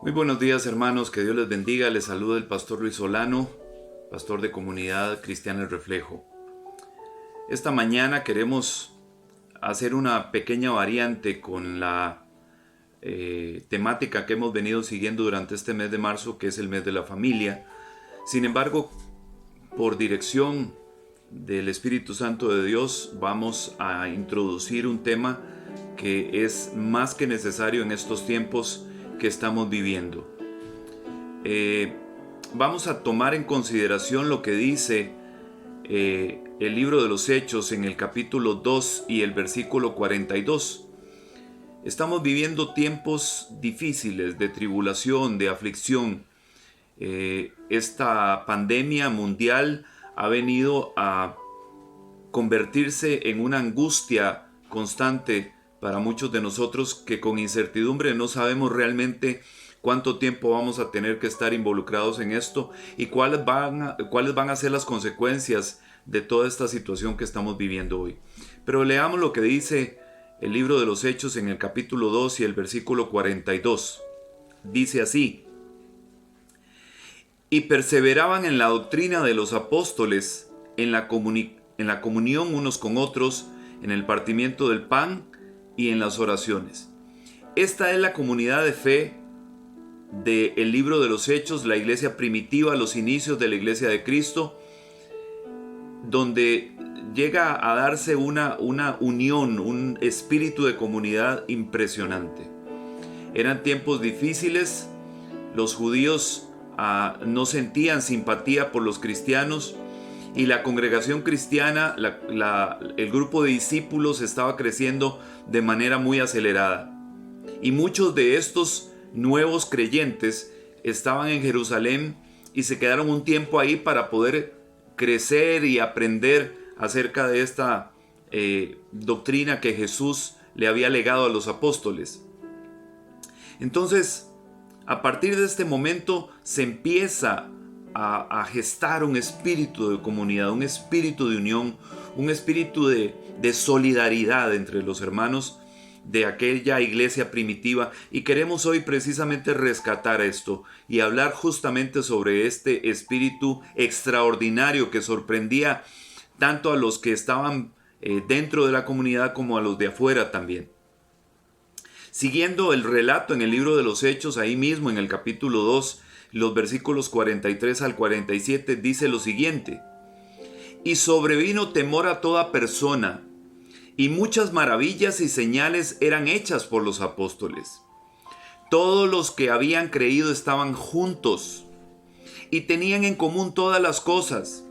Muy buenos días, hermanos, que Dios les bendiga. Les saluda el pastor Luis Solano, pastor de Comunidad Cristiana El Reflejo. Esta mañana queremos hacer una pequeña variante con la temática que hemos venido siguiendo durante este mes de marzo, que es el mes de la familia. Sin embargo, por dirección del Espíritu Santo de Dios, vamos a introducir un tema que es más que necesario en estos tiempos que estamos viviendo. Vamos a tomar en consideración lo que dice el libro de los Hechos en el capítulo 2 y el versículo 42. Estamos viviendo tiempos difíciles de tribulación, de aflicción. Esta pandemia mundial ha venido a convertirse en una angustia constante para muchos de nosotros, que con incertidumbre no sabemos realmente cuánto tiempo vamos a tener que estar involucrados en esto y cuáles van a ser las consecuencias de toda esta situación que estamos viviendo hoy. Pero leamos lo que dice el libro de los Hechos en el capítulo 2 y el versículo 42. Dice así: y perseveraban en la doctrina de los apóstoles, en la comunión unos con otros, en el partimiento del pan y en las oraciones. Esta es la comunidad de fe del libro de los Hechos, la iglesia primitiva, los inicios de la iglesia de Cristo, donde llega a darse una unión, un espíritu de comunidad impresionante. Eran tiempos difíciles, los judíos no sentían simpatía por los cristianos, y la congregación cristiana, el grupo de discípulos estaba creciendo de manera muy acelerada. Y muchos de estos nuevos creyentes estaban en Jerusalén y se quedaron un tiempo ahí para poder crecer y aprender acerca de esta doctrina que Jesús le había legado a los apóstoles. Entonces, a partir de este momento se empieza a gestar un espíritu de comunidad, un espíritu de unión, un espíritu de solidaridad entre los hermanos de aquella iglesia primitiva, y queremos hoy precisamente rescatar esto y hablar justamente sobre este espíritu extraordinario que sorprendía tanto a los que estaban dentro de la comunidad como a los de afuera también. Siguiendo el relato en el libro de los Hechos, ahí mismo en el capítulo 2, los versículos 43 al 47, dice lo siguiente: y sobrevino temor a toda persona, y muchas maravillas y señales eran hechas por los apóstoles. Todos los que habían creído estaban juntos, y tenían en común todas las cosas,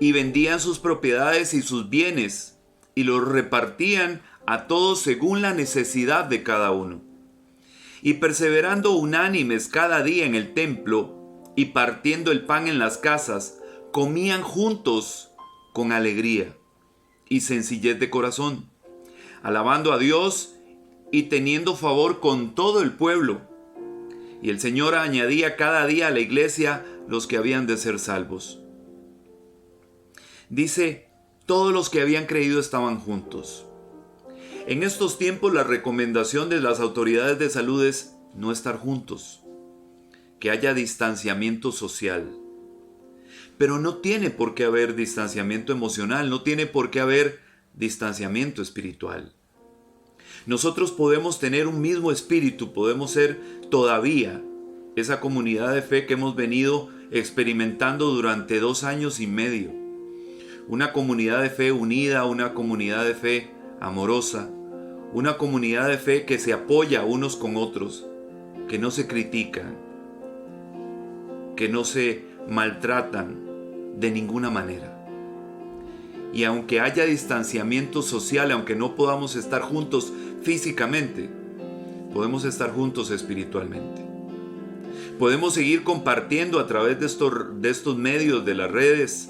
y vendían sus propiedades y sus bienes, y los repartían a todos según la necesidad de cada uno. Y perseverando unánimes cada día en el templo, y partiendo el pan en las casas, comían juntos con alegría y sencillez de corazón, alabando a Dios y teniendo favor con todo el pueblo. Y el Señor añadía cada día a la iglesia los que habían de ser salvos. Dice, todos los que habían creído estaban juntos. En estos tiempos la recomendación de las autoridades de salud es no estar juntos, que haya distanciamiento social. Pero no tiene por qué haber distanciamiento emocional, no tiene por qué haber distanciamiento espiritual. Nosotros podemos tener un mismo espíritu, podemos ser todavía esa comunidad de fe que hemos venido experimentando durante 2 años y medio. Una comunidad de fe unida, una comunidad de fe amorosa, una comunidad de fe que se apoya unos con otros, que no se critican, que no se maltratan de ninguna manera. Y aunque haya distanciamiento social, aunque no podamos estar juntos físicamente, podemos estar juntos espiritualmente. Podemos seguir compartiendo a través de estos medios, de las redes,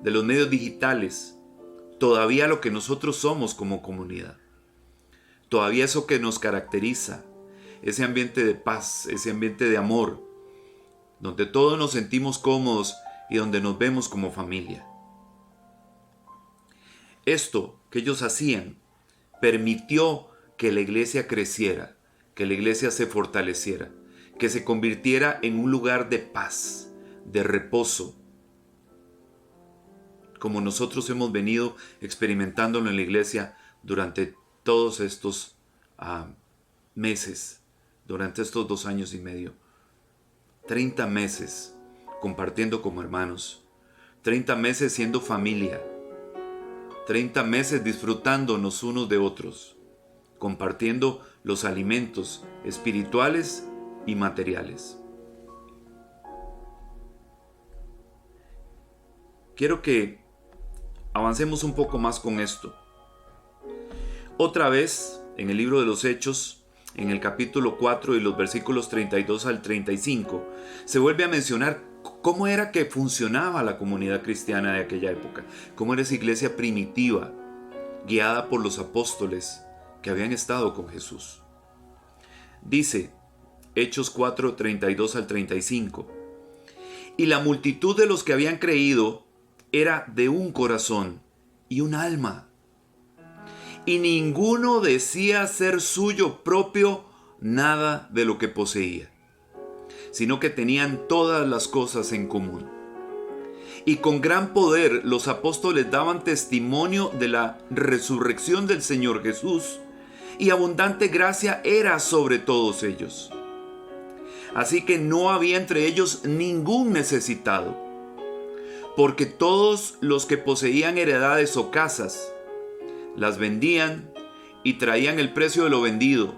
de los medios digitales, todavía lo que nosotros somos como comunidad. Todavía eso que nos caracteriza, ese ambiente de paz, ese ambiente de amor, donde todos nos sentimos cómodos y donde nos vemos como familia. Esto que ellos hacían permitió que la iglesia creciera, que la iglesia se fortaleciera, que se convirtiera en un lugar de paz, de reposo, como nosotros hemos venido experimentándolo en la iglesia durante todos estos meses, durante estos 2 años y medio. 30 meses compartiendo como hermanos, 30 meses siendo familia, 30 meses disfrutándonos unos de otros, compartiendo los alimentos espirituales y materiales. Quiero que avancemos un poco más con esto. Otra vez, en el libro de los Hechos, en el capítulo 4 y los versículos 32 al 35, se vuelve a mencionar cómo era que funcionaba la comunidad cristiana de aquella época, cómo era esa iglesia primitiva, guiada por los apóstoles que habían estado con Jesús. Dice, Hechos 4, 32 al 35, y la multitud de los que habían creído era de un corazón y un alma, y ninguno decía ser suyo propio nada de lo que poseía, sino que tenían todas las cosas en común. Y con gran poder los apóstoles daban testimonio de la resurrección del Señor Jesús, y abundante gracia era sobre todos ellos. Así que no había entre ellos ningún necesitado, porque todos los que poseían heredades o casas, las vendían y traían el precio de lo vendido,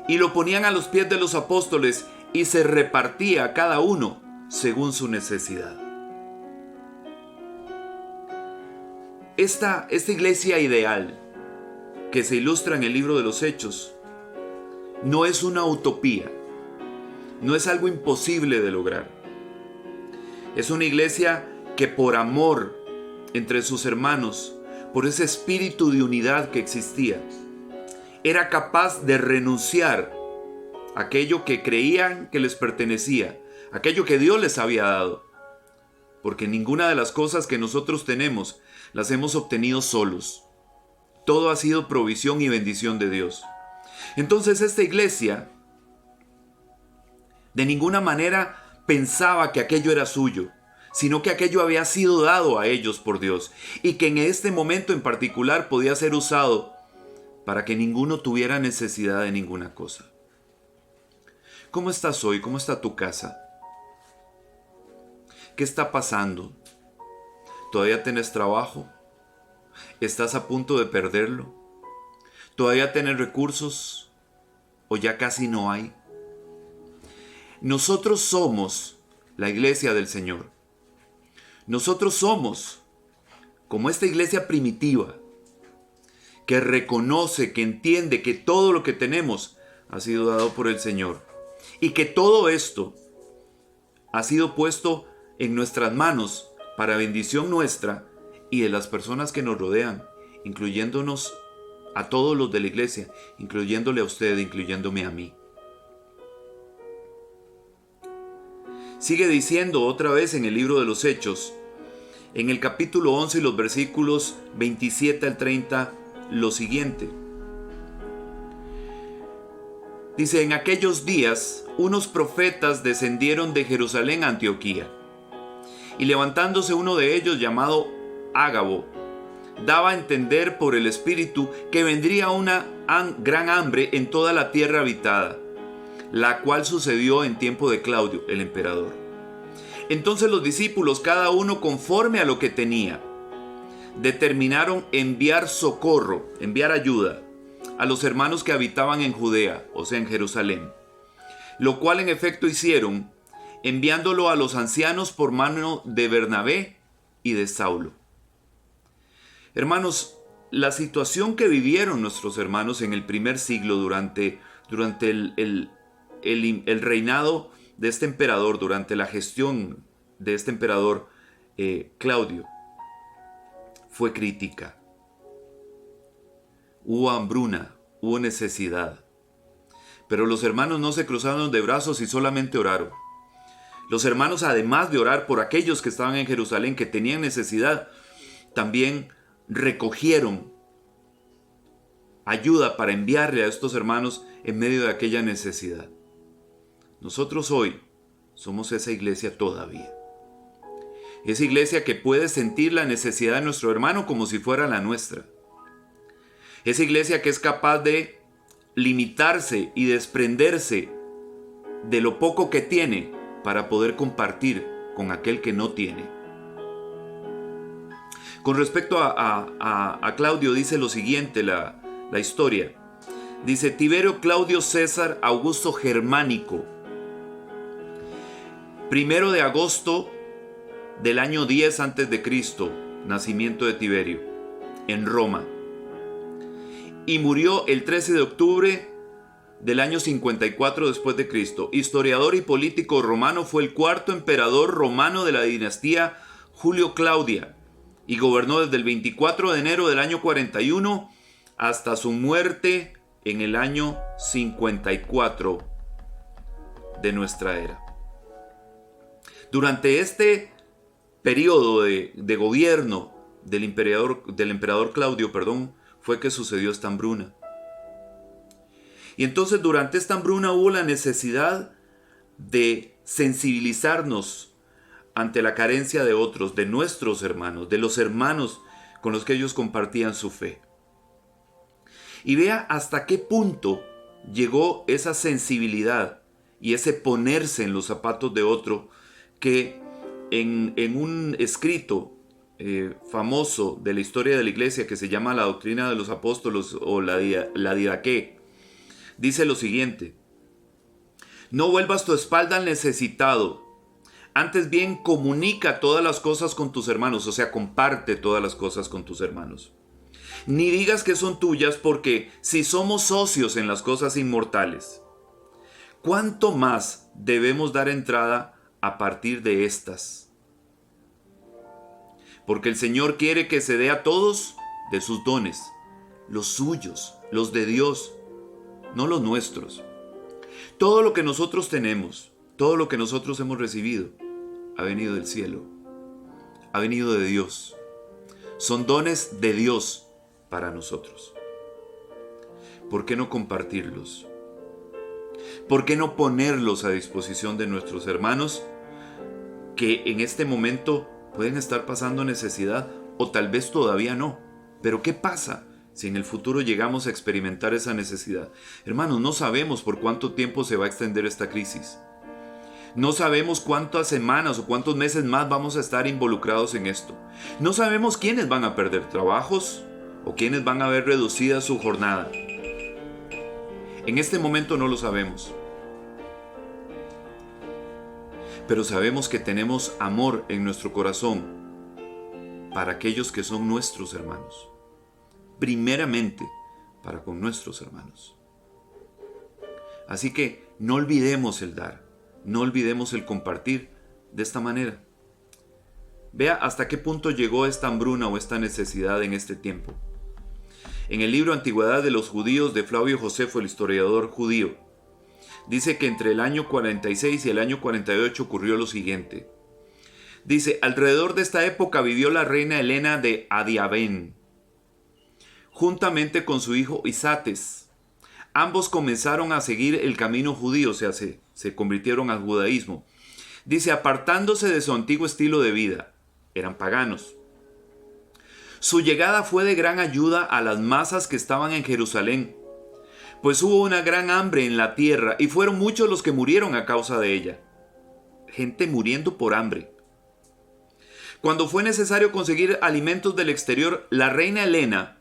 y lo ponían a los pies de los apóstoles, y se repartía a cada uno según su necesidad. Esta iglesia ideal que se ilustra en el libro de los Hechos no es una utopía, no es algo imposible de lograr. Es una iglesia que por amor entre sus hermanos, por ese espíritu de unidad que existía, era capaz de renunciar a aquello que creían que les pertenecía, aquello que Dios les había dado. Porque ninguna de las cosas que nosotros tenemos las hemos obtenido solos. Todo ha sido provisión y bendición de Dios. Entonces esta iglesia de ninguna manera pensaba que aquello era suyo, sino que aquello había sido dado a ellos por Dios, y que en este momento en particular podía ser usado para que ninguno tuviera necesidad de ninguna cosa. ¿Cómo estás hoy? ¿Cómo está tu casa? ¿Qué está pasando? ¿Todavía tienes trabajo? ¿Estás a punto de perderlo? ¿Todavía tienes recursos? ¿O ya casi no hay? Nosotros somos la iglesia del Señor. Nosotros somos como esta iglesia primitiva que reconoce, que entiende que todo lo que tenemos ha sido dado por el Señor y que todo esto ha sido puesto en nuestras manos para bendición nuestra y de las personas que nos rodean, incluyéndonos a todos los de la iglesia, incluyéndole a usted, incluyéndome a mí. Sigue diciendo otra vez en el libro de los Hechos, en el capítulo 11 y los versículos 27 al 30, lo siguiente. Dice, en aquellos días, unos profetas descendieron de Jerusalén a Antioquía, y levantándose uno de ellos llamado Ágabo, daba a entender por el Espíritu que vendría una gran hambre en toda la tierra habitada, la cual sucedió en tiempo de Claudio, el emperador. Entonces los discípulos, cada uno conforme a lo que tenía, determinaron enviar socorro, enviar ayuda a los hermanos que habitaban en Judea, o sea en Jerusalén, lo cual en efecto hicieron, enviándolo a los ancianos por mano de Bernabé y de Saulo. Hermanos, la situación que vivieron nuestros hermanos en el primer siglo durante el reinado de este emperador, durante la gestión de este emperador Claudio, fue crítica. Hubo hambruna, hubo necesidad. Pero los hermanos no se cruzaron de brazos y solamente oraron. Los hermanos, además de orar por aquellos que estaban en Jerusalén que tenían necesidad, también recogieron ayuda para enviarle a estos hermanos en medio de aquella necesidad. Nosotros hoy somos esa iglesia todavía. Esa iglesia que puede sentir la necesidad de nuestro hermano como si fuera la nuestra. Esa iglesia que es capaz de limitarse y desprenderse de lo poco que tiene para poder compartir con aquel que no tiene. Con respecto a Claudio dice lo siguiente la historia. Dice: Tiberio Claudio César Augusto Germánico, 1 de agosto del año 10 a.C., nacimiento de Tiberio, en Roma. Y murió el 13 de octubre del año 54 después de Cristo. Historiador y político romano, fue el cuarto emperador romano de la dinastía Julio Claudia y gobernó desde el 24 de enero del año 41 hasta su muerte en el año 54 de nuestra era. Durante este periodo de gobierno del emperador Claudio, fue que sucedió esta hambruna. Y entonces durante esta hambruna hubo la necesidad de sensibilizarnos ante la carencia de otros, de nuestros hermanos, de los hermanos con los que ellos compartían su fe. Y vea hasta qué punto llegó esa sensibilidad y ese ponerse en los zapatos de otro, que en un escrito famoso de la historia de la iglesia que se llama La Doctrina de los Apóstoles o la Didaqué, dice lo siguiente: no vuelvas tu espalda al necesitado, antes bien comunica todas las cosas con tus hermanos, o sea, comparte todas las cosas con tus hermanos. Ni digas que son tuyas, porque si somos socios en las cosas inmortales, ¿cuánto más debemos dar entrada a partir de estas? Porque el Señor quiere que se dé a todos de sus dones, los suyos, los de Dios, no los nuestros. Todo lo que nosotros tenemos, todo lo que nosotros hemos recibido, ha venido del cielo, ha venido de Dios. Son dones de Dios para nosotros. ¿Por qué no compartirlos? ¿Por qué no ponerlos a disposición de nuestros hermanos que en este momento pueden estar pasando necesidad, o tal vez todavía no? Pero ¿qué pasa si en el futuro llegamos a experimentar esa necesidad? Hermanos, no sabemos por cuánto tiempo se va a extender esta crisis. No sabemos cuántas semanas o cuántos meses más vamos a estar involucrados en esto. No sabemos quiénes van a perder trabajos o quiénes van a ver reducida su jornada. En este momento no lo sabemos. Pero sabemos que tenemos amor en nuestro corazón para aquellos que son nuestros hermanos. Primeramente para con nuestros hermanos. Así que no olvidemos el dar, no olvidemos el compartir de esta manera. Vea hasta qué punto llegó esta hambruna o esta necesidad en este tiempo. En el libro Antigüedad de los Judíos de Flavio Josefo, el historiador judío, dice que entre el año 46 y el año 48 ocurrió lo siguiente. Dice: alrededor de esta época vivió la reina Helena de Adiabén, juntamente con su hijo Isates. Ambos comenzaron a seguir el camino judío, o sea, se convirtieron al judaísmo. Dice, apartándose de su antiguo estilo de vida. Eran paganos. Su llegada fue de gran ayuda a las masas que estaban en Jerusalén, pues hubo una gran hambre en la tierra y fueron muchos los que murieron a causa de ella. Gente muriendo por hambre. Cuando fue necesario conseguir alimentos del exterior, la reina Helena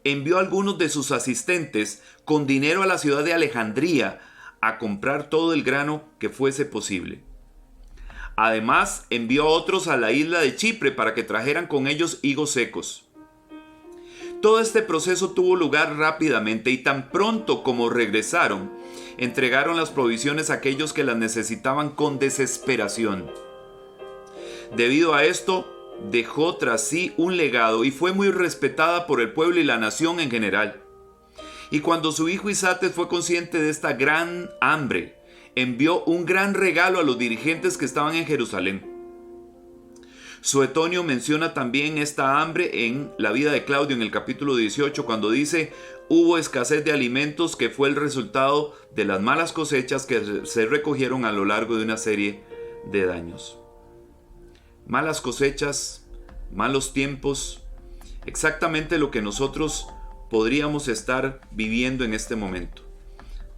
envió a algunos de sus asistentes con dinero a la ciudad de Alejandría a comprar todo el grano que fuese posible. Además, envió a otros a la isla de Chipre para que trajeran con ellos higos secos. Todo este proceso tuvo lugar rápidamente y tan pronto como regresaron, entregaron las provisiones a aquellos que las necesitaban con desesperación. Debido a esto, dejó tras sí un legado y fue muy respetada por el pueblo y la nación en general. Y cuando su hijo Isates fue consciente de esta gran hambre, envió un gran regalo a los dirigentes que estaban en Jerusalén. Suetonio menciona también esta hambre en la vida de Claudio en el capítulo 18, cuando dice: hubo escasez de alimentos que fue el resultado de las malas cosechas que se recogieron a lo largo de una serie de daños. Malas cosechas, malos tiempos, exactamente lo que nosotros podríamos estar viviendo en este momento.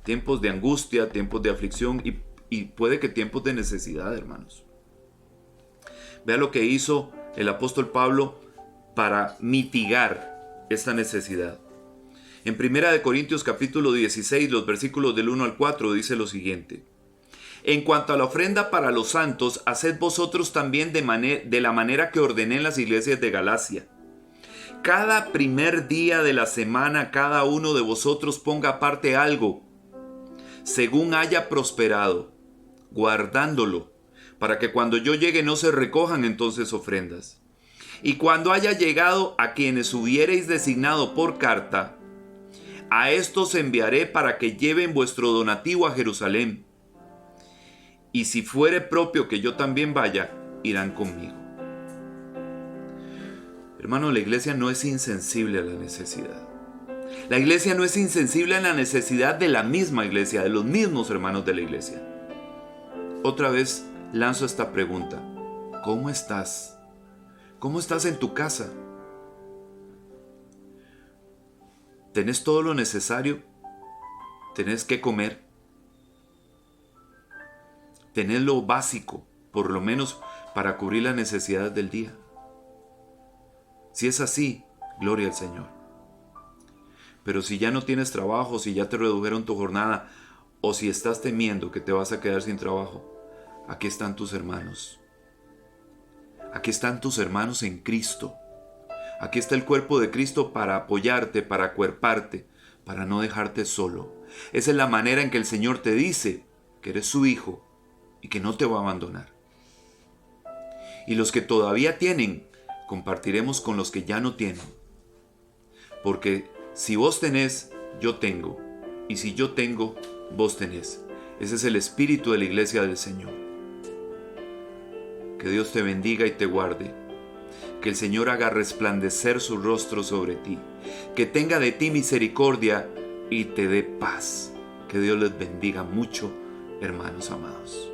Tiempos de angustia, tiempos de aflicción y puede que tiempos de necesidad, hermanos. Vea lo que hizo el apóstol Pablo para mitigar esta necesidad. En 1 Corintios capítulo 16, los versículos del 1 al 4 dice lo siguiente: en cuanto a la ofrenda para los santos, haced vosotros también de la manera que ordené en las iglesias de Galacia. Cada primer día de la semana cada uno de vosotros ponga aparte algo, según haya prosperado, guardándolo, para que cuando yo llegue no se recojan entonces ofrendas. Y cuando haya llegado a quienes hubiereis designado por carta, a estos enviaré para que lleven vuestro donativo a Jerusalén. Y si fuere propio que yo también vaya, irán conmigo. Hermano, la iglesia no es insensible a la necesidad. La iglesia no es insensible a la necesidad de la misma iglesia, de los mismos hermanos de la iglesia. Otra vez lanzo esta pregunta: ¿cómo estás? ¿Cómo estás en tu casa? ¿Tenés todo lo necesario? ¿Tenés que comer? ¿Tenés lo básico, por lo menos para cubrir las necesidades del día? Si es así, gloria al Señor. Pero si ya no tienes trabajo, si ya te redujeron tu jornada, o si estás temiendo que te vas a quedar sin trabajo, aquí están tus hermanos. Aquí están tus hermanos en Cristo. Aquí está el cuerpo de Cristo para apoyarte, para acuerparte, para no dejarte solo. Esa es la manera en que el Señor te dice que eres su hijo y que no te va a abandonar. Y los que todavía tienen, compartiremos con los que ya no tienen. Porque si vos tenés, yo tengo. Y si yo tengo, vos tenés. Ese es el espíritu de la iglesia del Señor. Que Dios te bendiga y te guarde. Que el Señor haga resplandecer su rostro sobre ti. Que tenga de ti misericordia y te dé paz. Que Dios les bendiga mucho, hermanos amados.